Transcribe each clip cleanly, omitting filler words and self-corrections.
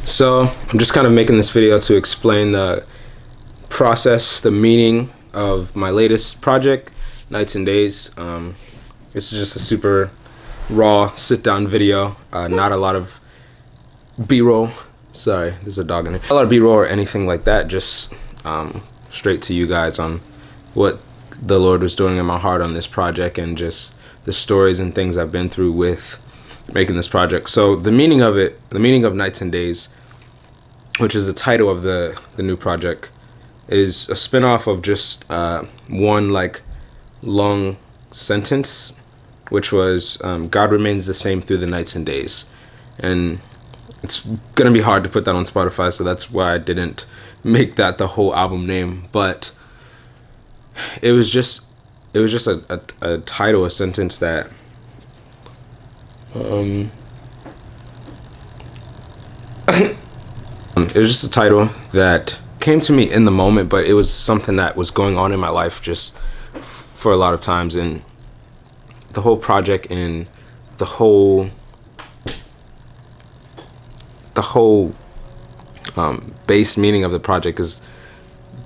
So I'm just kind of making this video to explain the process, the meaning of my latest project, Nights and Days. This is just a super raw sit-down video, not a lot of B-roll. Sorry, there's a dog in here. Not a lot of B-roll or anything like that, just straight to you guys on what the Lord was doing in my heart on this project and just the stories and things I've been through with making this project. So the meaning of it, the meaning of Nights and Days, which is the title of the new project, is a spin-off of just one like long sentence, which was God remains the same through the nights and days. And it's gonna be hard to put that on Spotify, so that's why I didn't make that the whole album name. But it was just a title, a sentence that it was just a title that came to me in the moment, but it was something that was going on in my life just for a lot of times. And the whole project and the whole base meaning of the project is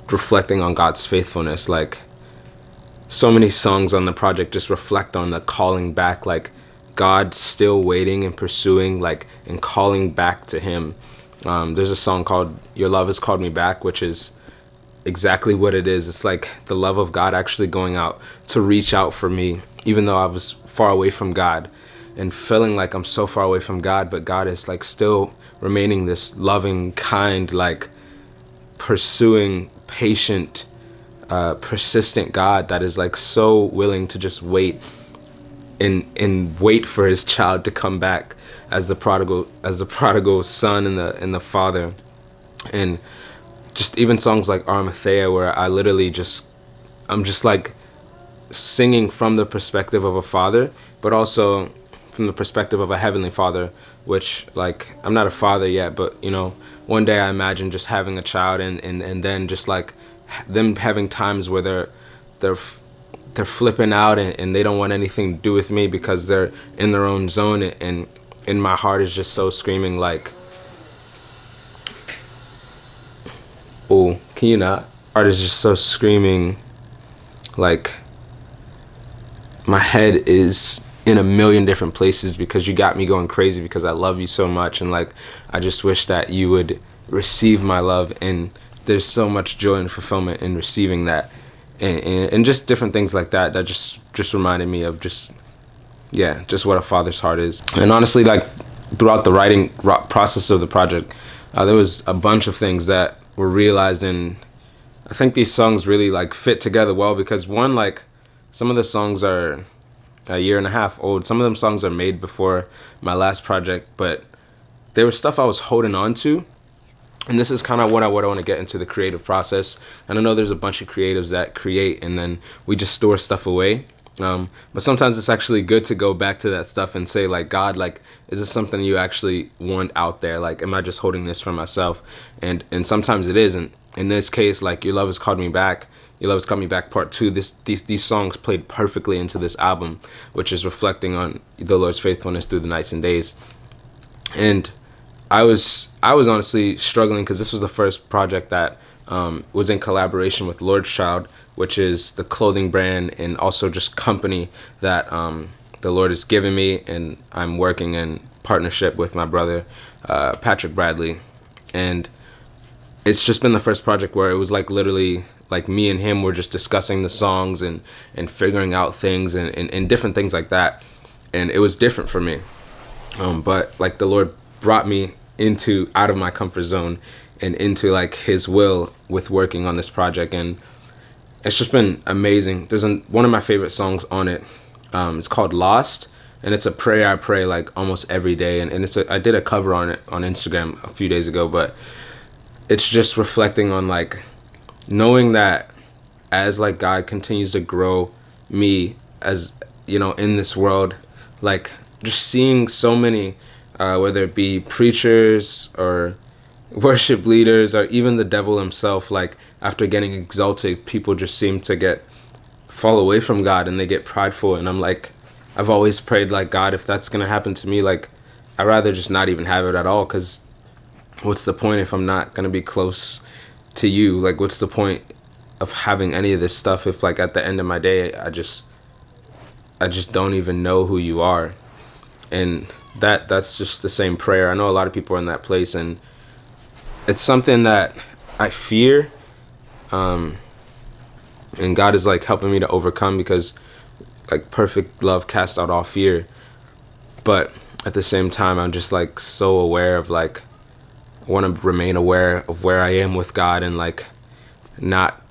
reflecting on God's faithfulness. Like, so many songs on the project just reflect on the calling back, like God still waiting and pursuing, like, and calling back to him. There's a song called Your Love Has Called Me Back, which is exactly what it is. It's like the love of God actually going out to reach out for me, even though I was far away from God and feeling like I'm so far away from God, but God is like still remaining this loving, kind, like pursuing, patient, persistent God that is like so willing to just wait and wait for his child to come back as the prodigal son and the father. And just even songs like Arimathea, where I'm just like singing from the perspective of a father, but also from the perspective of a heavenly father, which, like, I'm not a father yet, but you know, one day I imagine just having a child and then just like them having times where they're flipping out and they don't want anything to do with me because they're in their own zone, and in my heart is just so screaming like, oh, can you not? Heart is just so screaming like my head is in a million different places because you got me going crazy because I love you so much, and like I just wish that you would receive my love. And there's so much joy and fulfillment in receiving that, and just different things like that just reminded me of just what a father's heart is. And honestly, like, throughout the writing process of the project, there was a bunch of things that were realized, and I think these songs really like fit together well because, one, like, some of the songs are a year and a half old. Some of them songs are made before my last project, but there was stuff I was holding on to. And this is kind of what I want to get into, the creative process. And I know there's a bunch of creatives that create and then we just store stuff away. But sometimes it's actually good to go back to that stuff and say, like, God, like, is this something you actually want out there? Like, am I just holding this for myself? And sometimes it isn't. In this case, like, Your Love Has Called Me Back, Your Love Has Called Me Back Part 2, these songs played perfectly into this album, which is reflecting on the Lord's faithfulness through the nights and days. And I was honestly struggling because this was the first project that was in collaboration with Lord's Child, which is the clothing brand and also just company that the Lord has given me, and I'm working in partnership with my brother, Patrick Bradley. And it's just been the first project where it was like literally like me and him were just discussing the songs and figuring out things and different things like that. And it was different for me. But like the Lord brought me out of my comfort zone and into like his will with working on this project. And it's just been amazing. There's one of my favorite songs on it. It's called Lost. And it's a prayer I pray like almost every day. And I did a cover on it on Instagram a few days ago, but it's just reflecting on like knowing that as like God continues to grow me, as you know, in this world, like just seeing so many whether it be preachers or worship leaders or even the devil himself, like after getting exalted, people just seem to fall away from God and they get prideful. And I'm like, I've always prayed like, God, if that's gonna happen to me, like I'd rather just not even have it at all, because what's the point if I'm not gonna be close to you? Like, what's the point of having any of this stuff if, like, at the end of my day, I just don't even know who you are? And that's just the same prayer. I know a lot of people are in that place, and it's something that I fear, and God is like helping me to overcome, because like perfect love casts out all fear. But at the same time, I'm just like so aware of, like, I want to remain aware of where I am with God, and like not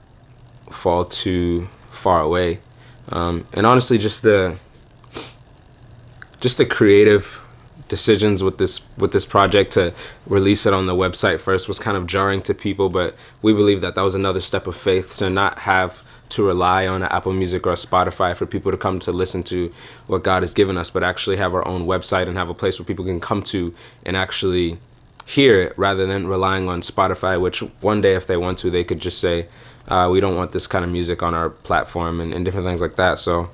fall too far away. And honestly, just the creative decisions with this project to release it on the website first was kind of jarring to people, but we believe that was another step of faith, to not have to rely on Apple Music or Spotify for people to come to listen to what God has given us, but actually have our own website and have a place where people can come to and actually hear it, rather than relying on Spotify, which one day, if they want to, they could just say, we don't want this kind of music on our platform, and different things like that. So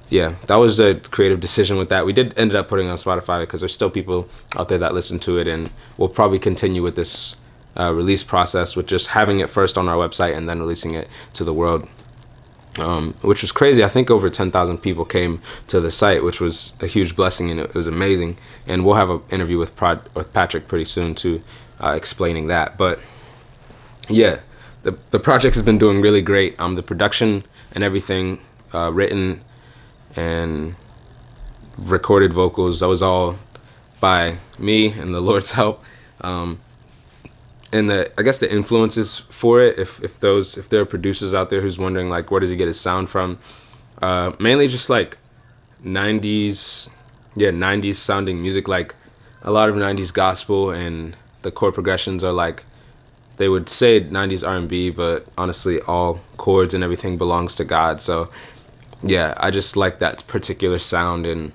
yeah, that was a creative decision with that. We did ended up putting it on Spotify because there's still people out there that listen to it, and we'll probably continue with this release process with just having it first on our website and then releasing it to the world, which was crazy. I think over 10,000 people came to the site, which was a huge blessing, and it was amazing. And we'll have an interview with Patrick pretty soon too, explaining that. But yeah, the project has been doing really great. The production and everything, written and recorded vocals, that was all by me and the Lord's help. And I guess the influences for it, if there are producers out there who's wondering, like, where does he get his sound from, mainly just like 90s sounding music, like a lot of 90s gospel, and the chord progressions are like, they would say 90s R&B, but honestly all chords and everything belongs to God. So yeah, I just like that particular sound. And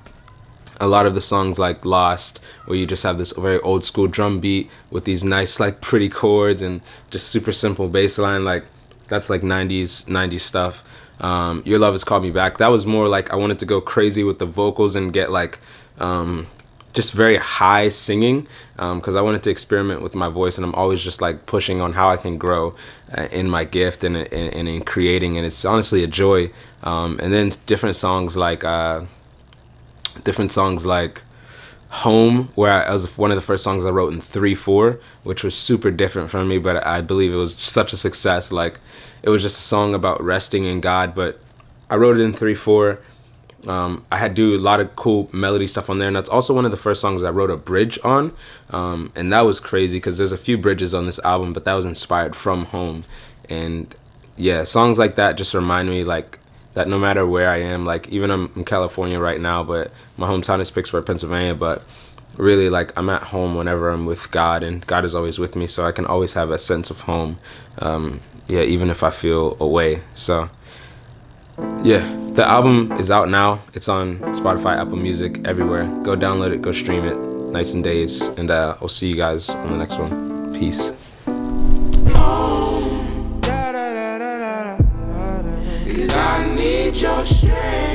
a lot of the songs like Lost, where you just have this very old school drum beat with these nice, like, pretty chords and just super simple bass line, like that's like 90s stuff. Your Love Has Called Me Back, that was more like I wanted to go crazy with the vocals and get like just very high singing, because I wanted to experiment with my voice, and I'm always just like pushing on how I can grow in my gift and in creating, and it's honestly a joy. And then different songs like Home, where I was one of the first songs I wrote in 3/4, which was super different from me, but I believe it was such a success. Like, it was just a song about resting in God, but I wrote it in 3/4. I had to do a lot of cool melody stuff on there, and that's also one of the first songs I wrote a bridge on, and that was crazy because there's a few bridges on this album, but that was inspired from Home. And yeah, songs like that just remind me, like, that no matter where I am, like, even I'm in California right now, but my hometown is Pittsburgh, Pennsylvania, but really, like, I'm at home whenever I'm with God, and God is always with me, so I can always have a sense of home, even if I feel away. So yeah, the album is out now. It's on Spotify, Apple Music, everywhere. Go download it, go stream it. Nights and days, and I'll see you guys on the next one. Peace. Cause I need your strength.